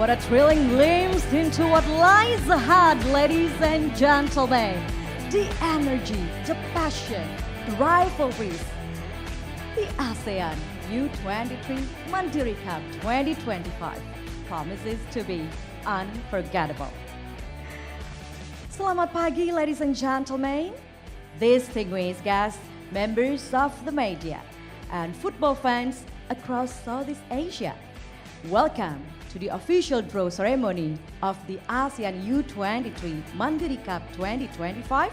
What a thrilling glimpse into what lies ahead, ladies and gentlemen. The energy, the passion, the rivalries. The ASEAN U-23 Mandiri Cup 2025 promises to be unforgettable. Selamat pagi, ladies and gentlemen. Distinguished guests, members of the media, and football fans across Southeast Asia. Welcome to the official draw ceremony of the ASEAN U-23 Mandiri Cup 2025,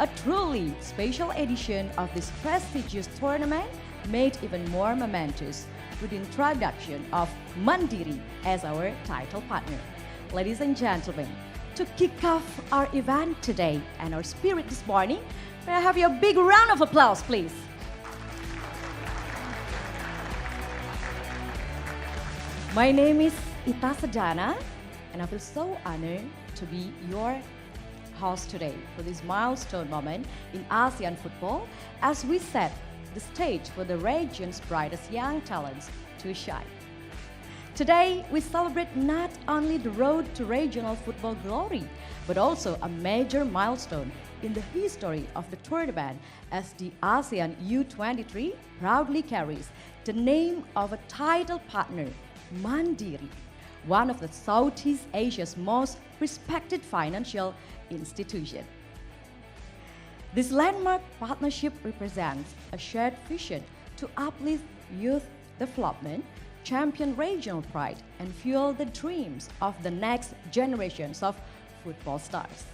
a truly special edition of this prestigious tournament made even more momentous with the introduction of Mandiri as our title partner. Ladies and gentlemen, to kick off our event today and our spirit this morning, may I have your big round of applause, please? My name is Ita Sadana, and I feel so honored to be your host today for this milestone moment in ASEAN football as we set the stage for the region's brightest young talents to shine. Today, we celebrate not only the road to regional football glory, but also a major milestone in the history of the tournament as the ASEAN U-23 proudly carries the name of a title partner, Mandiri, one of the Southeast Asia's most respected financial institutions. This landmark partnership represents a shared vision to uplift youth development, champion regional pride, and fuel the dreams of the next generations of football stars.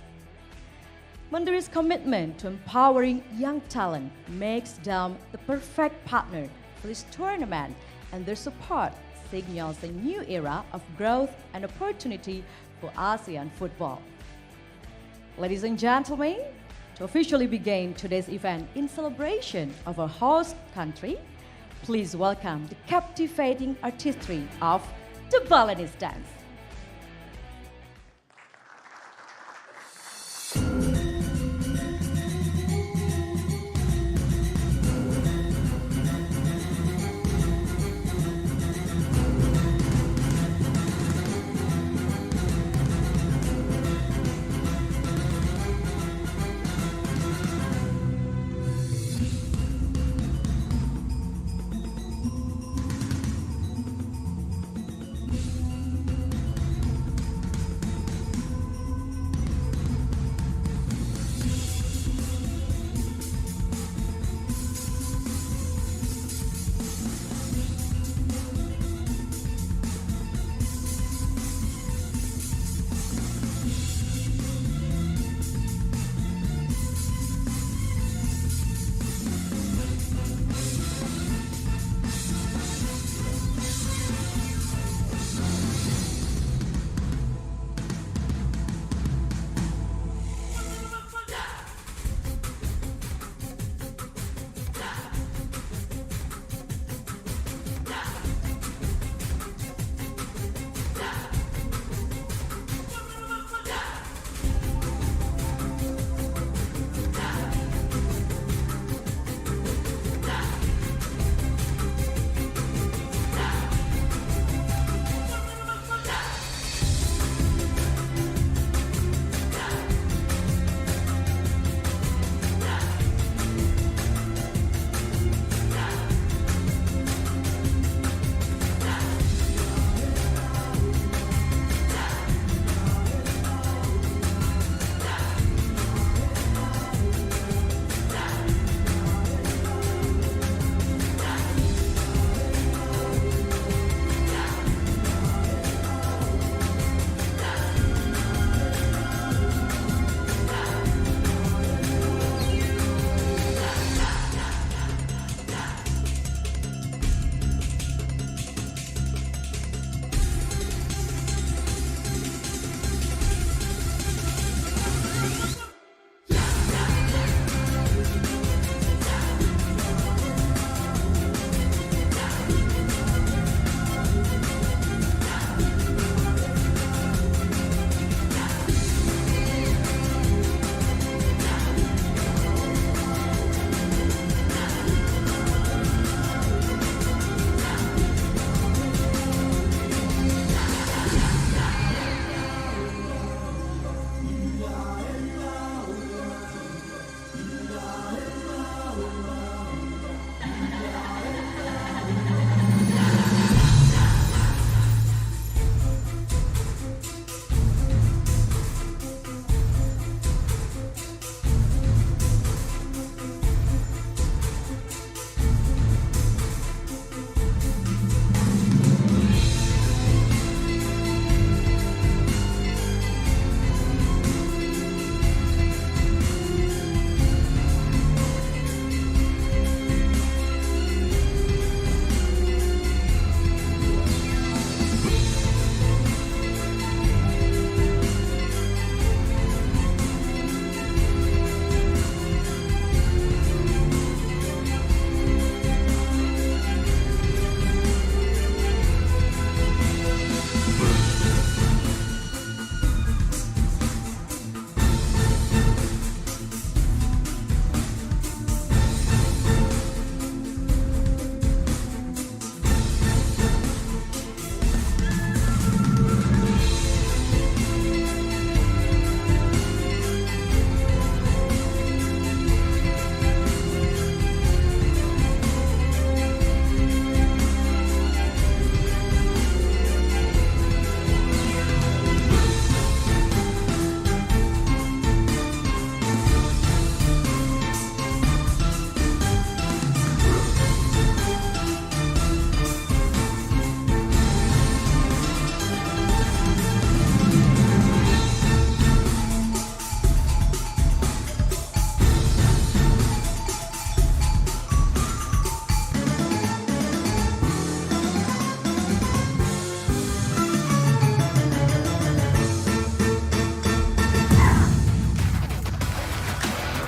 Mandiri's commitment to empowering young talent makes them the perfect partner for this tournament, and their support signals a new era of growth and opportunity for ASEAN football. Ladies and gentlemen, to officially begin today's event in celebration of our host country, please welcome the captivating artistry of the Balinese dance.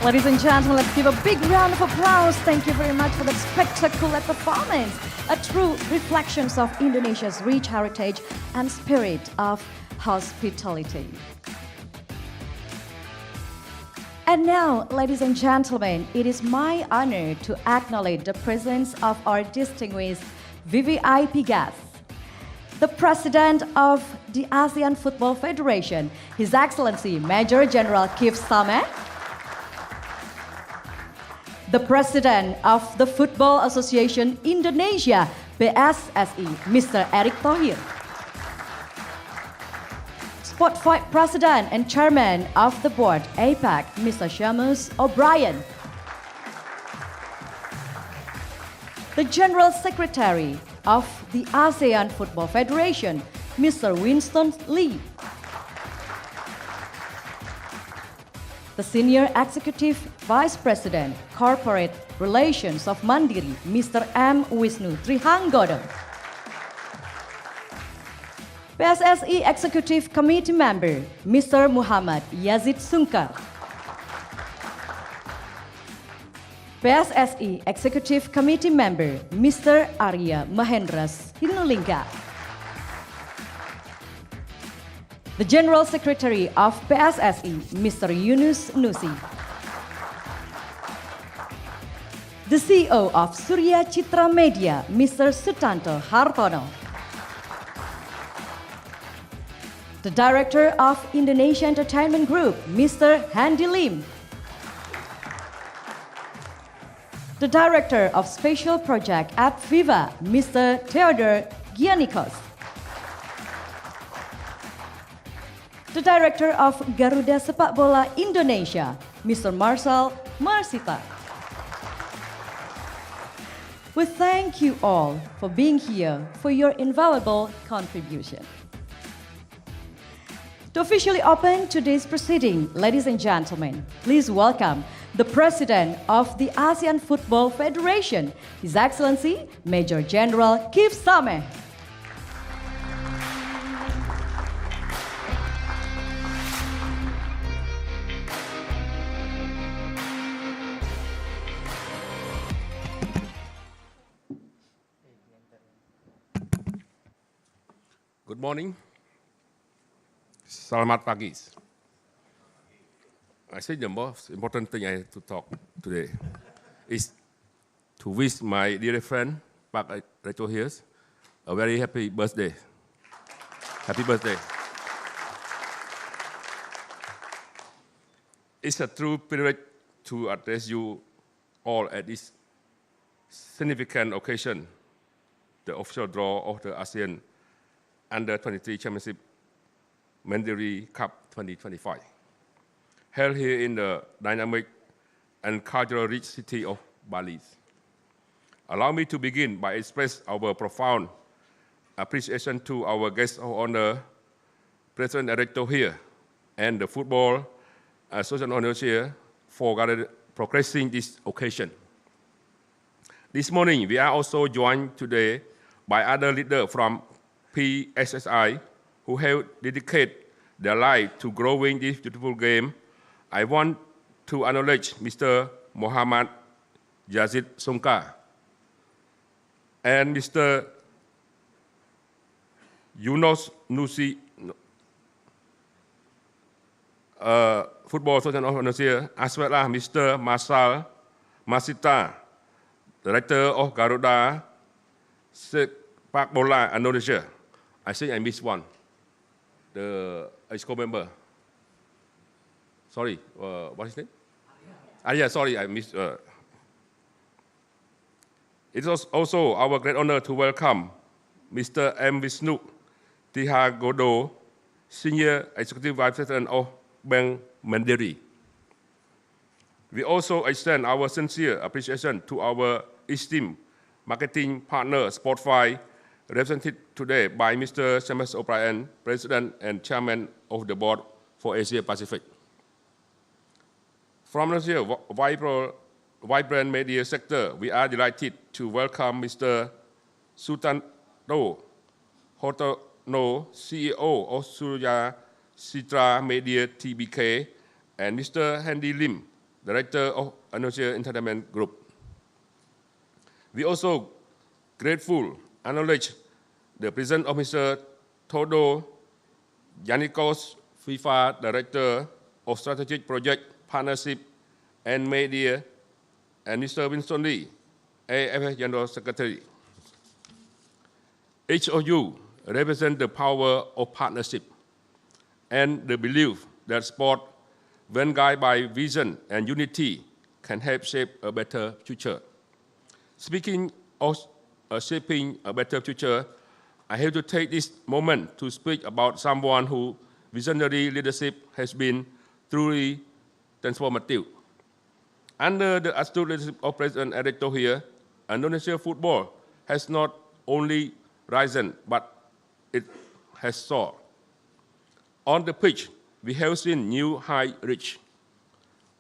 Ladies and gentlemen, let's give a big round of applause. Thank you very much for that spectacular performance. A true reflection of Indonesia's rich heritage and spirit of hospitality. And now, ladies and gentlemen, it is my honor to acknowledge the presence of our distinguished VVIP guests. The President of the ASEAN Football Federation, His Excellency Major General Kif Sameh. The President of the Football Association Indonesia, PSSI, Mr. Erick Thohir. Sport Fight President and Chairman of the Board, APAC, Mr. Seamus O'Brien. The General Secretary of the ASEAN Football Federation, Mr. Winston Lee. The Senior Executive Vice President, Corporate Relations of Mandiri, Mr. M. Wisnu Trihanggodo. PSSI Executive Committee Member, Mr. Muhammad Yazid Sungkar. PSSI Executive Committee Member, Mr. Arya Mahendras Hinulingga. The General Secretary of PSSI, Mr. Yunus Nusi. The CEO of Surya Citra Media, Mr. Sutanto Hartono. The Director of Indonesia Entertainment Group, Mr. Handy Lim. The Director of Special Project at Viva, Mr. Theodore Giannikos. The Director of Garuda Sepak Bola Indonesia, Mr. Marcel Marsita. We thank you all for being here, for your invaluable contribution. To officially open today's proceeding, ladies and gentlemen, please welcome the President of the ASEAN Football Federation, His Excellency Major General Kif Sameh. Good morning. Selamat pagi. I think the most important thing I have to talk today is to wish my dear friend, Pak Rachel here, a very happy birthday. Happy birthday. It's a true privilege to address you all at this significant occasion, the official draw of the ASEAN Under-23 Championship Mandiri Cup 2025, held here in the dynamic and culturally rich city of Bali. Allow me to begin by expressing our profound appreciation to our guest of honor, President Erick Thohir, and the Football Association of Indonesia for progressing this occasion. This morning, we are also joined today by other leaders from PSSI who have dedicated their life to growing this beautiful game. I want to acknowledge Mr. Muhammad Yazid Sungkar and Mr. Yunus Nusi, Football Association of Indonesia, as well as Mr. Marcel Marsita, Director of Garuda Sepak Bola Indonesia. I think I missed one. The EXCO member. Sorry, what's his name? Arya, sorry, I missed. It is also our great honor to welcome Mr. M. Wisnu Trihanggodo, Senior Executive Vice President of Bank Mandiri. We also extend our sincere appreciation to our esteemed marketing partner, Spotify, represented today by Mr. Seamus O'Brien, President and Chairman of the Board for Asia Pacific. From the vibrant media sector, we are delighted to welcome Mr. Sutanto Hartono, CEO of Surya Citra Media Tbk, and Mr. Handy Lim, Director of Indonesia Entertainment Group. We also grateful acknowledge the presence of Mr. Todo Yannikos, FIFA Director of Strategic Project Partnership and Media, and Mr. Winston Lee, AFF General Secretary. Each of you represent the power of partnership and the belief that sport, when guided by vision and unity, can help shape a better future. Speaking of shaping a better future, I have to take this moment to speak about someone whose visionary leadership has been truly transformative. Under the astute leadership of President Erick Thohir, Indonesia football has not only risen, but it has soared. On the pitch, we have seen new heights reached.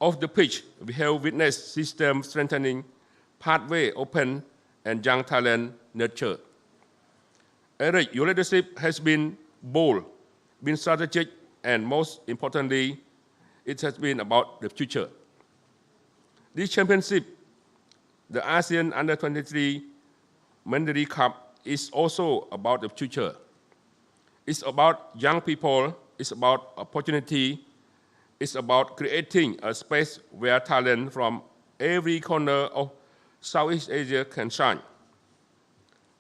Off the pitch, we have witnessed system strengthening, pathway open, and young talent nurtured. Eric, your leadership has been bold, been strategic, and most importantly, it has been about the future. This championship, the ASEAN Under-23 Mandatory Cup, is also about the future. It's about young people, it's about opportunity, it's about creating a space where talent from every corner of Southeast Asia can shine.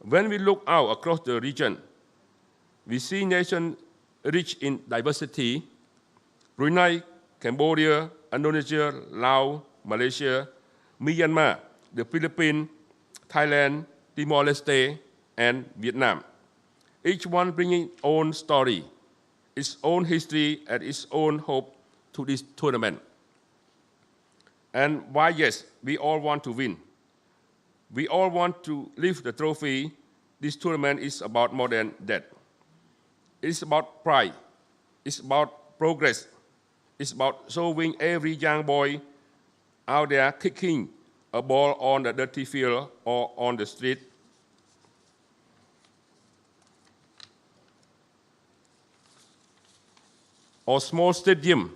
When we look out across the region, we see nations rich in diversity: Brunei, Cambodia, Indonesia, Laos, Malaysia, Myanmar, the Philippines, Thailand, Timor-Leste, and Vietnam. Each one bringing its own story, its own history, and its own hope to this tournament. And why, yes, we all want to win. We all want to lift the trophy. This tournament is about more than that. It's about pride. It's about progress. It's about showing every young boy out there kicking a ball on the dirty field or on the street or small stadium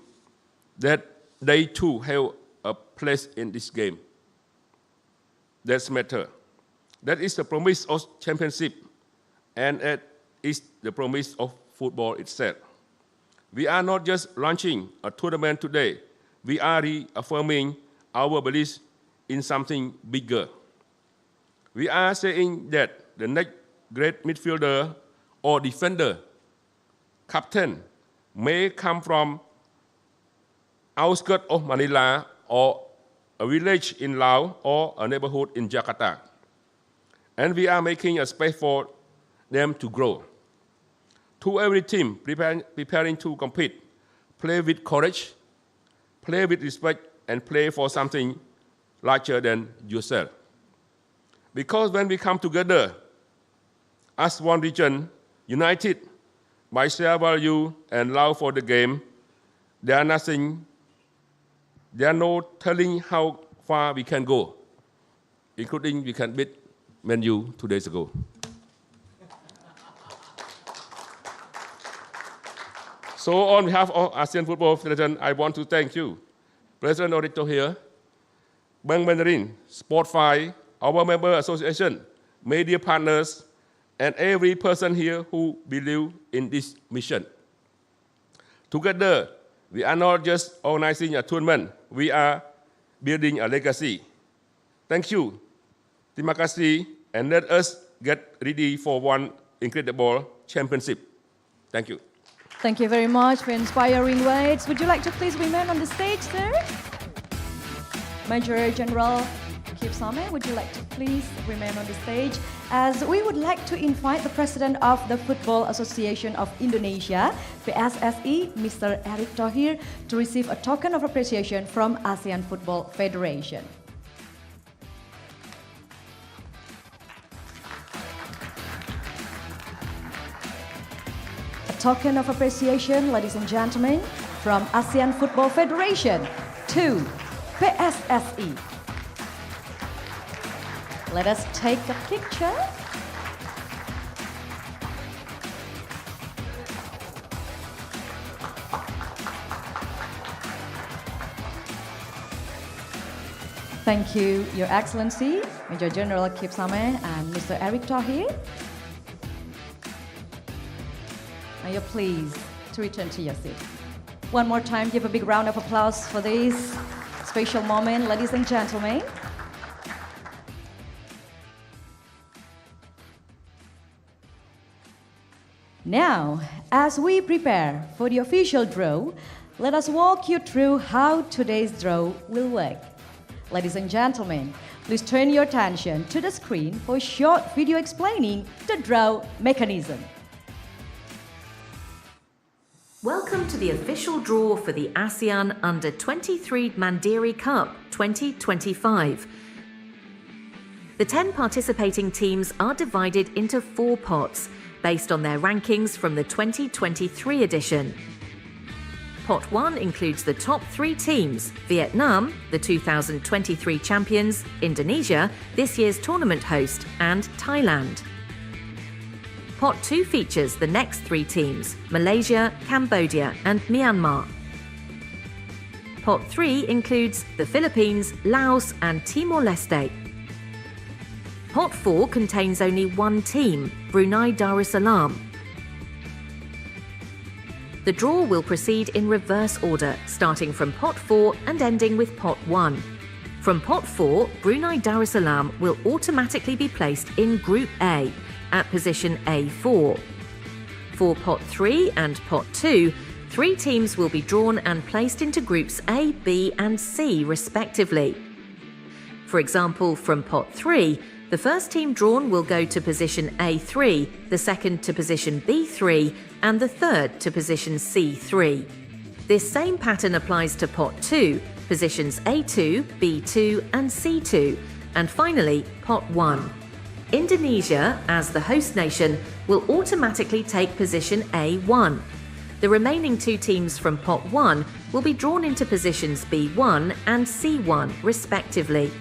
that they too have a place in this game. That's matter. That is the promise of championship, and that is the promise of football itself. We are not just launching a tournament today. We are reaffirming our beliefs in something bigger. We are saying that the next great midfielder or defender, captain, may come from outskirts of Manila or a village in Laos or a neighborhood in Jakarta. And we are making a space for them to grow. To every team preparing to compete, play with courage, play with respect, and play for something larger than yourself. Because when we come together as one region, united by shared value and love for the game, there are no telling how far we can go, including we can beat Man U 2 days ago. So on behalf of ASEAN Football Federation, I want to thank you, President Erick Thohir, Bank Mandarin, Sport5, our member association, media partners, and every person here who believe in this mission. Together, we are not just organizing a tournament, we are building a legacy. Thank you, terima kasih, and let us get ready for one incredible championship. Thank you. Thank you very much for inspiring words. Would you like to please remain on the stage, sir? Major General Kip Same, would you like to please remain on the stage? As we would like to invite the President of the Football Association of Indonesia, PSSI, Mr. Erick Thohir, to receive a token of appreciation from ASEAN Football Federation. A token of appreciation, ladies and gentlemen, from ASEAN Football Federation to PSSI. Let us take a picture. Thank you, Your Excellency, Major General Kip Same and Mr. Eric Tahir. Now you're pleased to return to your seat. One more time, give a big round of applause for this special moment, ladies and gentlemen. Now, as we prepare for the official draw, let us walk you through how today's draw will work. Ladies and gentlemen, please turn your attention to the screen for a short video explaining the draw mechanism. Welcome to the official draw for the ASEAN Under-23 Mandiri Cup 2025. The 10 participating teams are divided into 4 pots based on their rankings from the 2023 edition. Pot 1 includes the top 3 teams: Vietnam, the 2023 champions, Indonesia, this year's tournament host, and Thailand. Pot 2 features the next 3 teams: Malaysia, Cambodia, and Myanmar. Pot 3 includes the Philippines, Laos, and Timor-Leste. Pot 4 contains only 1 team, Brunei Darussalam. The draw will proceed in reverse order, starting from Pot 4 and ending with Pot 1. From Pot 4, Brunei Darussalam will automatically be placed in Group A, at position A4. For Pot 3 and Pot 2, 3 teams will be drawn and placed into Groups A, B, and C, respectively. For example, from Pot 3, the first team drawn will go to position A3, the second to position B3, and the third to position C3. This same pattern applies to Pot 2, positions A2, B2, and C2, and finally Pot 1. Indonesia, as the host nation, will automatically take position A1. The remaining 2 teams from Pot 1 will be drawn into positions B1 and C1, respectively.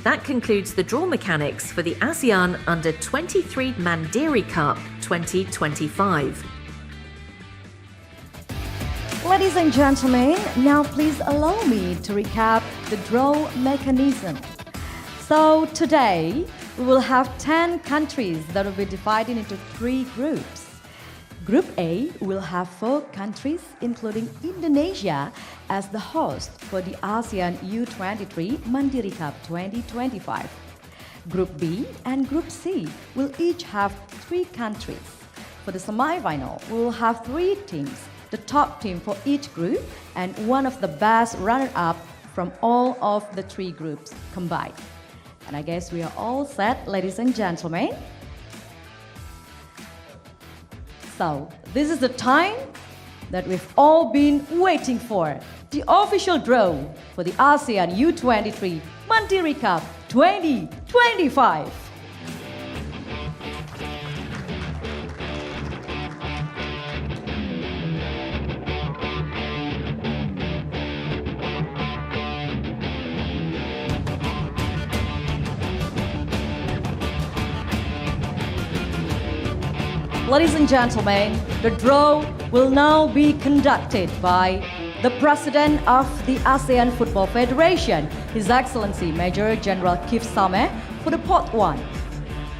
That concludes the draw mechanics for the ASEAN Under-23 Mandiri Cup 2025. Ladies and gentlemen, now please allow me to recap the draw mechanism. So today, we will have 10 countries that will be divided into 3 groups. Group A will have 4 countries, including Indonesia, as the host for the ASEAN U-23 Mandiri Cup 2025. Group B and Group C will each have 3 countries. For the semi-final, we will have 3 teams, the top team for each group, and one of the best runner-up from all of the 3 groups combined. And I guess we are all set, ladies and gentlemen. So, this is the time that we've all been waiting for. The official draw for the ASEAN U-23 Mandiri Cup 2025. Ladies and gentlemen, the draw will now be conducted by the President of the ASEAN Football Federation, His Excellency Major General Kip Same, for the Pot 1.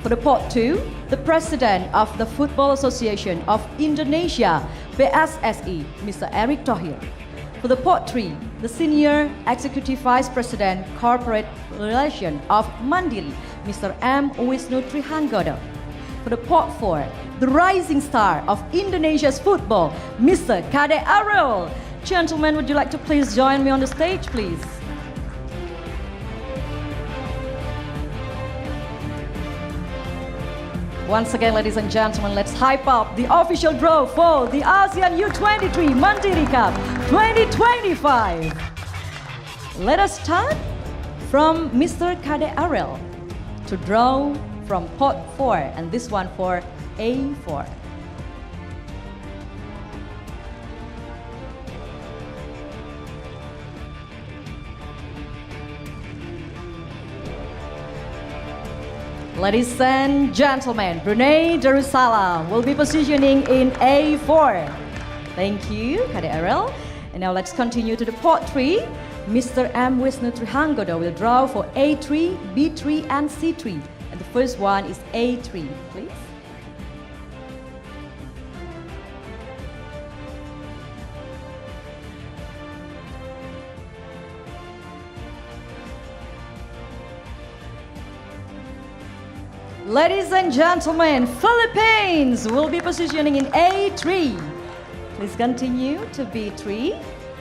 For the Pot 2, the President of the Football Association of Indonesia, PSSI, Mr. Eric Tahir. For the Pot 3, the Senior Executive Vice President Corporate Relations of Mandiri, Mr. M. Wisnu Trihanggodo. For the Pot 4, the rising star of Indonesia's football, Mr. Kade Arul. Gentlemen, would you like to please join me on the stage, please? Once again, ladies and gentlemen, let's hype up the official draw for the ASEAN U-23 Mandiri Cup 2025. Let us start from Mr. Kade Arul to draw from Pot 4, and this one for A4. Ladies and gentlemen, Brunei Darussalam will be positioning in A4. Thank you, Kade Arul. And now let's continue to the Pot 3. Mr. M. Wisnu Trihangodo will draw for A3, B3 and C3. And the first one is A3, please. Ladies and gentlemen, Philippines will be positioning in A3. Please continue to B3.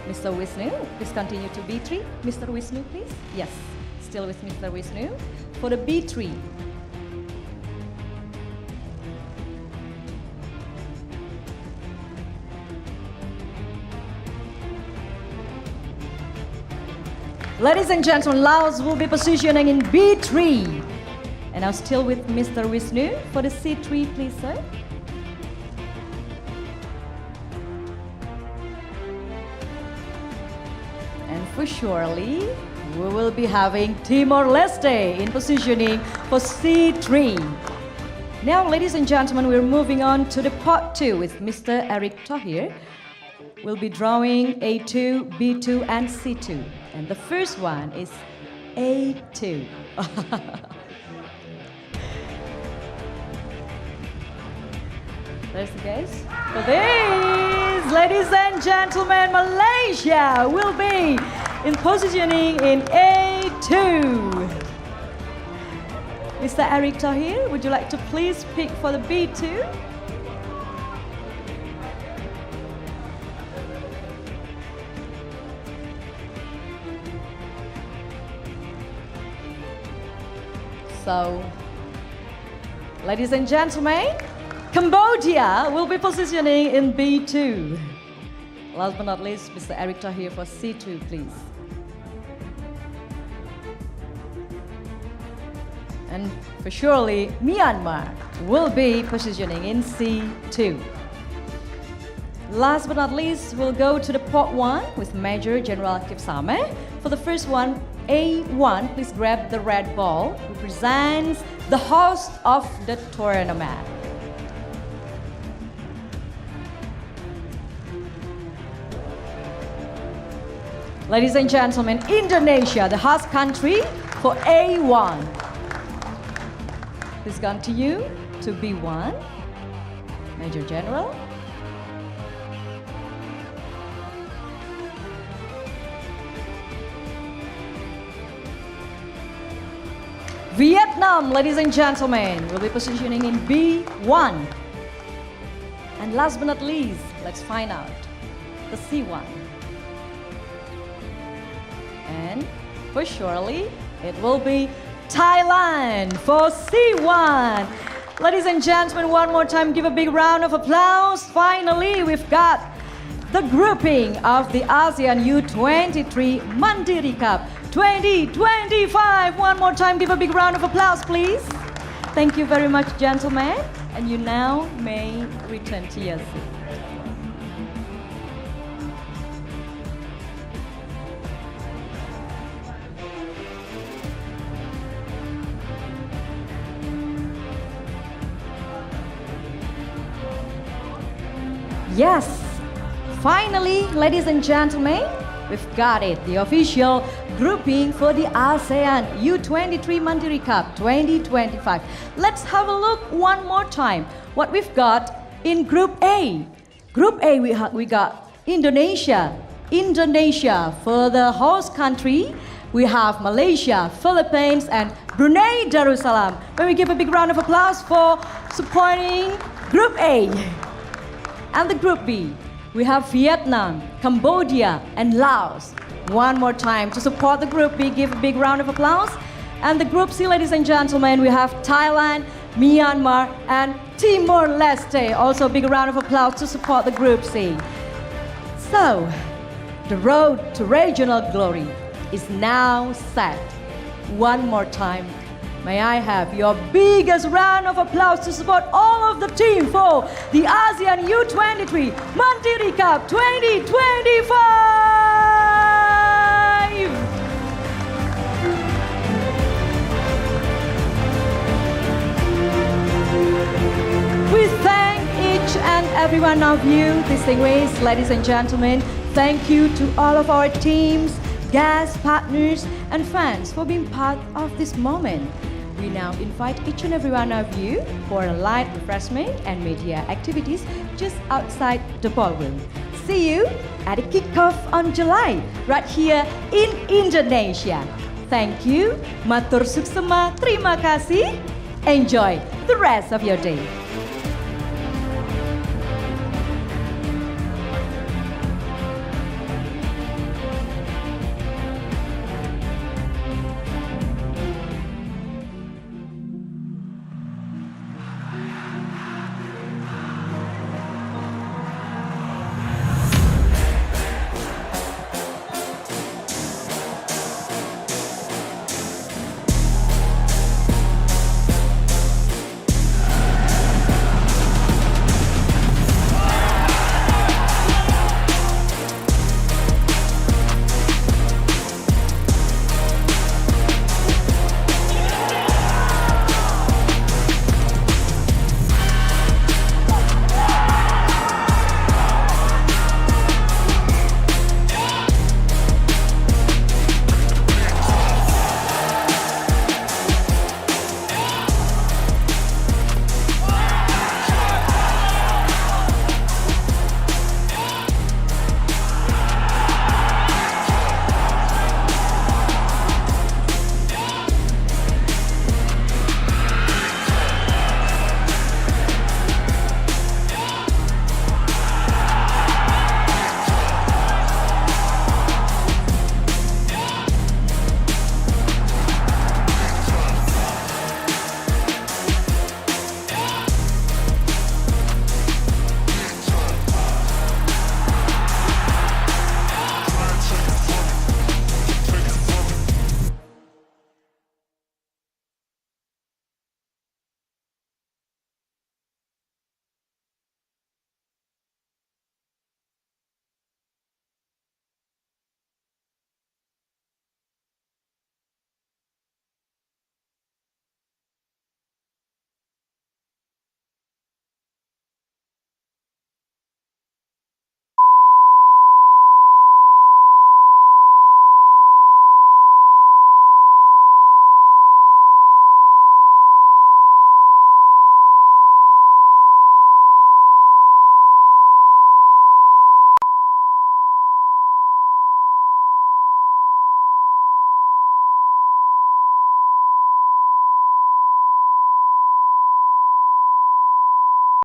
Mr. Wisnu, please continue to B3. Mr. Wisnu, please. Yes, still with Mr. Wisnu. For the B3. Ladies and gentlemen, Laos will be positioning in B3. And now still with Mr. Wisnu. For the C3, please, sir. And for surely, we will be having Timor-Leste in positioning for C3. Now, ladies and gentlemen, we're moving on to the part 2 with Mr. Eric Tahir. We'll be drawing A2, B2, and C2. And the first one is A2. There's the guys. For this, ladies and gentlemen, Malaysia will be in positioning in A2. Mr. Eric Tahir, would you like to please pick for the B2? So, ladies and gentlemen, Cambodia will be positioning in B2. Last but not least, Mr. Eric Tahir for C2, please. And for surely, Myanmar will be positioning in C2. Last but not least, we'll go to the part 1 with Major General Kipsame. For the first one, A1, please grab the red ball, represents the host of the tournament. Ladies and gentlemen, Indonesia, the host country for A1. Please continue to B1, Major General. Vietnam, ladies and gentlemen, will be positioning in B1. And last but not least, let's find out the C1. And for surely, it will be Thailand for C1. Ladies and gentlemen, one more time, give a big round of applause. Finally, we've got the grouping of the ASEAN U-23 Mandiri Cup 2025. One more time, give a big round of applause, please. Thank you very much, gentlemen. And you now may return to your seat. Yes, finally, ladies and gentlemen, we've got it, the official grouping for the ASEAN U-23 Mandiri Cup 2025. Let's have a look one more time what we've got in Group A. Group A, we got Indonesia. Indonesia for the host country. We have Malaysia, Philippines, and Brunei Darussalam. May we give a big round of applause for supporting Group A. And the Group B, we have Vietnam, Cambodia, and Laos. One more time to support the Group B, give a big round of applause. And the Group C, ladies and gentlemen, we have Thailand, Myanmar, and Timor-Leste. Also a big round of applause to support the Group C. So, the road to regional glory is now set. One more time, may I have your biggest round of applause to support all of the team for the ASEAN U-23 Mandiri Cup 2025! We thank each and every one of you, distinguished ladies and gentlemen. Thank you to all of our teams, guests, partners, and fans for being part of this moment. We now invite each and every one of you for a light refreshment and media activities just outside the ballroom. See you at the kickoff on July, right here in Indonesia. Thank you. Matur suksema, terima kasih. Enjoy the rest of your day.